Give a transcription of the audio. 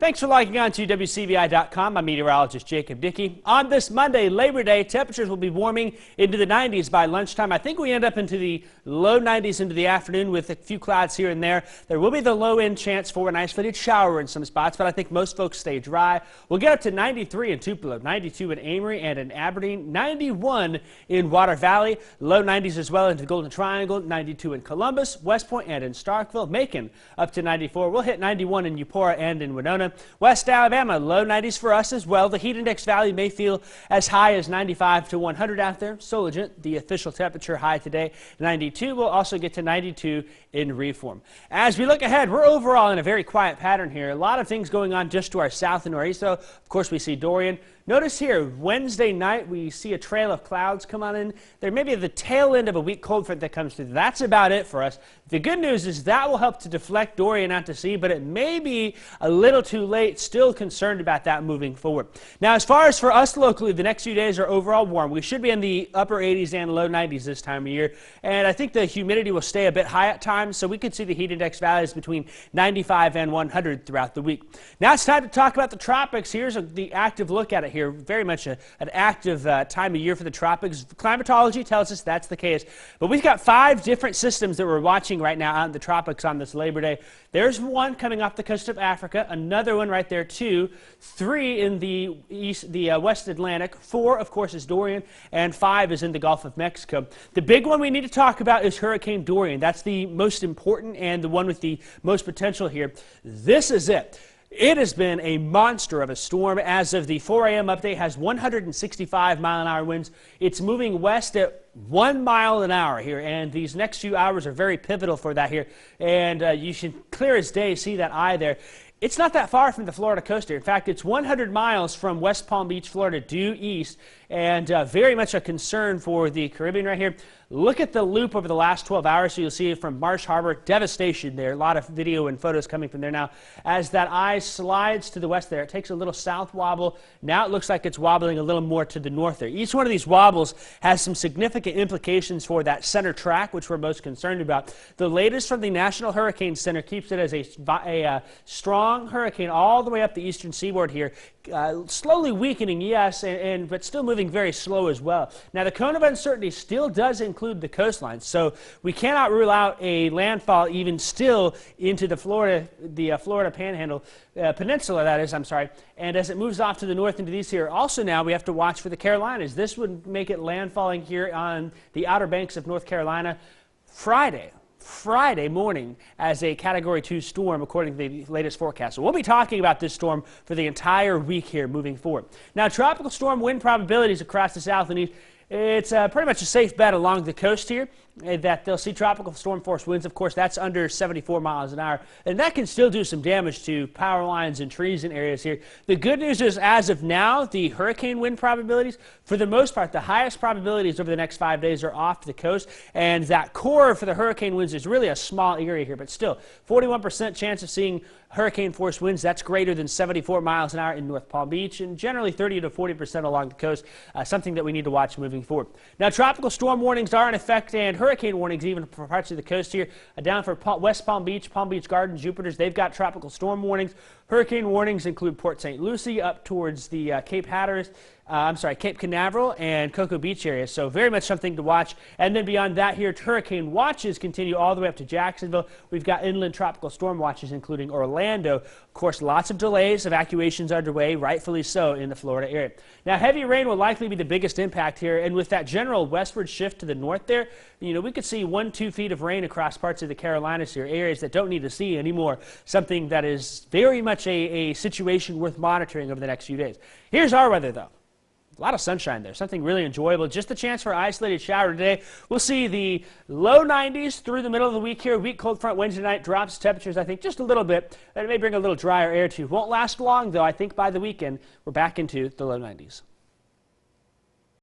Thanks for logging on to WCBI.com. I'm meteorologist Jacob Dickey. On this Monday, Labor Day, temperatures will be warming into the 90s by lunchtime. I think we end up into the low 90s into the afternoon with a few clouds here and there. There will be the low-end chance for an isolated shower in some spots, but I think most folks stay dry. We'll get up to 93 in Tupelo, 92 in Amory and in Aberdeen, 91 in Water Valley, low 90s as well into the Golden Triangle, 92 in Columbus, West Point and in Starkville, Macon up to 94. We'll hit 91 in Eupora and in Winona. West Alabama, low 90s for us as well. The heat index value may feel as high as 95 to 100 out there. Solent, the official temperature high today, 92. We'll also get to 92 in Reform. As we look ahead, we're overall in a very quiet pattern here. A lot of things going on just to our south and northeast. So, of course, we see Dorian. Notice here, Wednesday night, we see a trail of clouds come on in. There may be the tail end of a weak cold front that comes through. That's about it for us. The good news is that will help to deflect Dorian out to sea, but it may be a little too late. Still concerned about that moving forward. Now, as far as for us locally, the next few days are overall warm. We should be in the upper 80s and low 90s this time of year, and I think the humidity will stay a bit high at times, so we could see the heat index values between 95 and 100 throughout the week. Now it's time to talk about the tropics. Here's the active look at it here. Very much an active time of year for the tropics. Climatology tells us that's the case. But we've got 5 different systems that we're watching right now out in the tropics on this Labor Day. There's one coming off the coast of Africa, another one right there, 2, 3 in the West Atlantic, 4, of course, is Dorian, and 5 is in the Gulf of Mexico. The big one we need to talk about is Hurricane Dorian. That's the most important and the one with the most potential here. This is it. It has been a monster of a storm. As of the 4 a.m. update, has 165-mile-an-hour winds. It's moving west at 1 mile an hour here, and these next few hours are very pivotal for that here. And you should clear as day see that eye there. It's not that far from the Florida coast here. In fact, it's 100 miles from West Palm Beach, Florida, due east, and very much a concern for the Caribbean right here. Look at the loop over the last 12 hours, so you'll see from Marsh Harbor, devastation there. A lot of video and photos coming from there now. As that eye slides to the west there, it takes a little south wobble. Now it looks like it's wobbling a little more to the north there. Each one of these wobbles has some significant implications for that center track, which we're most concerned about. The latest from the National Hurricane Center keeps it as a strong hurricane all the way up the eastern seaboard here. Slowly weakening, yes, but still moving very slow as well. Now, the cone of uncertainty still does include the coastline, so we cannot rule out a landfall even still into the Florida Panhandle, Peninsula, that is, I'm sorry. And as it moves off to the north into these here, also now we have to watch for the Carolinas. This would make it landfalling here on the Outer Banks of North Carolina Friday morning as a Category 2 storm, according to the latest forecast. So we'll be talking about this storm for the entire week here moving forward. Now, tropical storm wind probabilities across the south and east. It's pretty much a safe bet along the coast here that they'll see tropical storm force winds. Of course, that's under 74 miles an hour, and that can still do some damage to power lines and trees in areas here. The good news is, as of now, the hurricane wind probabilities, for the most part, the highest probabilities over the next 5 days are off the coast, and that core for the hurricane winds is really a small area here, but still, 41% chance of seeing hurricane force winds. That's greater than 74 miles an hour in North Palm Beach, and generally 30 to 40% along the coast, something that we need to watch moving forward. Now, tropical storm warnings are in effect, and hurricane warnings even for parts of the coast here. Down for West Palm Beach Gardens, Jupiter's, they've got tropical storm warnings. Hurricane warnings include Port St. Lucie up towards the Cape Canaveral and Cocoa Beach area. So very much something to watch. And then beyond that here, hurricane watches continue all the way up to Jacksonville. We've got inland tropical storm watches, including Orlando. Of course, lots of delays, evacuations underway, rightfully so, in the Florida area. Now, heavy rain will likely be the biggest impact here. And with that general westward shift to the north there, we could see 1-2 feet of rain across parts of the Carolinas here, areas that don't need to see anymore. Something that is very much a situation worth monitoring over the next few days. Here's our weather, though. A lot of sunshine there, something really enjoyable. Just a chance for an isolated shower today. We'll see the low 90s through the middle of the week here. Weak cold front Wednesday night drops temperatures, I think, just a little bit. And it may bring a little drier air too. Won't last long, though. I think by the weekend, we're back into the low 90s.